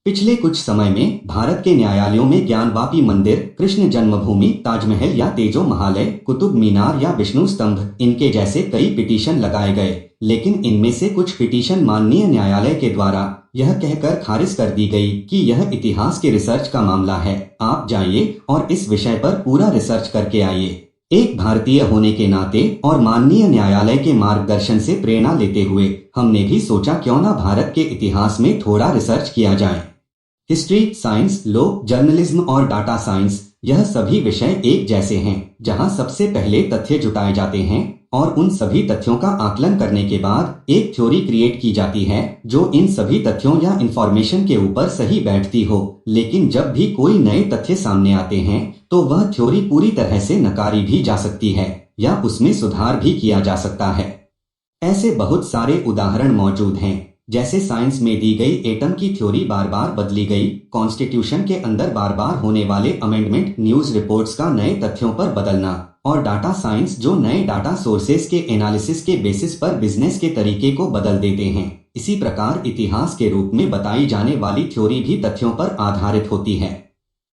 पिछले कुछ समय में भारत के न्यायालयों में ज्ञानवापी मंदिर, कृष्ण जन्मभूमि, ताजमहल या तेजो महालय, कुतुब मीनार या विष्णु स्तंभ, इनके जैसे कई पिटीशन लगाए गए। लेकिन इनमें से कुछ पिटीशन माननीय न्यायालय के द्वारा यह कहकर खारिज कर दी गई कि यह इतिहास के रिसर्च का मामला है। आप जाइए और इस विषय पर पूरा रिसर्च करके आइए। एक भारतीय होने के नाते और माननीय न्यायालय के मार्गदर्शन से प्रेरणा लेते हुए हमने भी सोचा क्यों ना भारत के इतिहास में थोड़ा रिसर्च किया जाए। हिस्ट्री, साइंस, लॉ, जर्नलिज्म और डाटा साइंस, यह सभी विषय एक जैसे हैं, जहां सबसे पहले तथ्य जुटाए जाते हैं और उन सभी तथ्यों का आकलन करने के बाद एक थ्योरी क्रिएट की जाती है जो इन सभी तथ्यों या इंफॉर्मेशन के ऊपर सही बैठती हो। लेकिन जब भी कोई नए तथ्य सामने आते हैं तो वह थ्योरी पूरी तरह से नकारी भी जा सकती है या उसमें सुधार भी किया जा सकता है। ऐसे बहुत सारे उदाहरण मौजूद हैं, जैसे साइंस में दी गई एटम की थ्योरी बार बार बदली गई, कॉन्स्टिट्यूशन के अंदर बार बार होने वाले अमेंडमेंट, न्यूज रिपोर्ट्स का नए तथ्यों पर बदलना, और डाटा साइंस जो नए डाटा सोर्सेस के एनालिसिस के बेसिस पर बिजनेस के तरीके को बदल देते हैं। इसी प्रकार इतिहास के रूप में बताई जाने वाली थ्योरी भी तथ्यों पर आधारित होती है।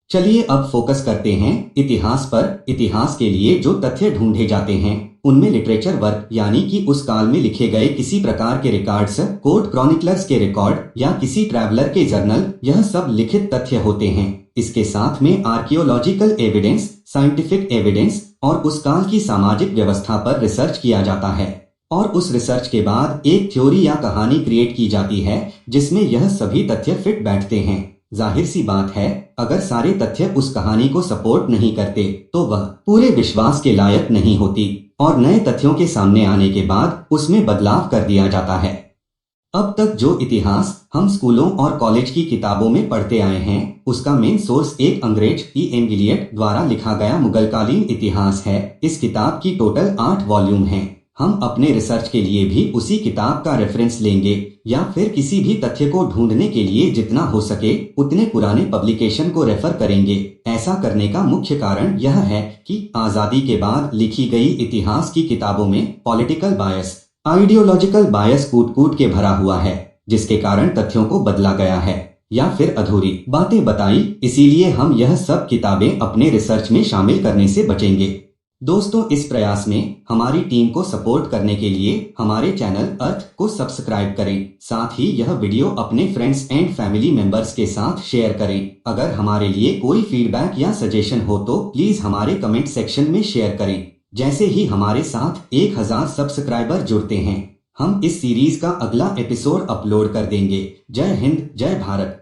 चलिए अब फोकस करते हैं इतिहास पर। इतिहास के लिए जो तथ्य ढूंढे जाते हैं उनमें लिटरेचर वर्क यानी कि उस काल में लिखे गए किसी प्रकार के रिकॉर्ड्स, कोर्ट क्रॉनिकलर्स के रिकॉर्ड या किसी ट्रैवलर के जर्नल, यह सब लिखित तथ्य होते हैं। इसके साथ में आर्कियोलॉजिकल एविडेंस, साइंटिफिक एविडेंस और उस काल की सामाजिक व्यवस्था पर रिसर्च किया जाता है और उस रिसर्च के बाद एक थ्योरी या कहानी क्रिएट की जाती है जिसमें यह सभी तथ्य फिट बैठते हैं। जाहिर सी बात है, अगर सारे तथ्य उस कहानी को सपोर्ट नहीं करते तो वह पूरे विश्वास के लायक नहीं होती और नए तथ्यों के सामने आने के बाद उसमें बदलाव कर दिया जाता है। अब तक जो इतिहास हम स्कूलों और कॉलेज की किताबों में पढ़ते आए हैं उसका मेन सोर्स एक अंग्रेज E.M. गिलियट द्वारा लिखा गया मुगलकालीन इतिहास है। इस किताब की टोटल 8 वॉल्यूम हैं। हम अपने रिसर्च के लिए भी उसी किताब का रेफरेंस लेंगे या फिर किसी भी तथ्य को ढूंढने के लिए जितना हो सके उतने पुराने पब्लिकेशन को रेफर करेंगे। ऐसा करने का मुख्य कारण यह है कि आजादी के बाद लिखी गई इतिहास की किताबों में पॉलिटिकल बायस, आइडियोलॉजिकल बायस कूट कूट के भरा हुआ है, जिसके कारण तथ्यों को बदला गया है या फिर अधूरी बातें बताई। इसीलिए हम यह सब किताबें अपने रिसर्च में शामिल करने से बचेंगे। दोस्तों, इस प्रयास में हमारी टीम को सपोर्ट करने के लिए हमारे चैनल अर्थ को सब्सक्राइब करें। साथ ही यह वीडियो अपने फ्रेंड्स एंड फैमिली मेंबर्स के साथ शेयर करें। अगर हमारे लिए कोई फीडबैक या सजेशन हो तो प्लीज हमारे कमेंट सेक्शन में शेयर करें। जैसे ही हमारे साथ 1000 सब्सक्राइबर जुड़ते हैं हम इस सीरीज का अगला एपिसोड अपलोड कर देंगे। जय हिंद, जय भारत।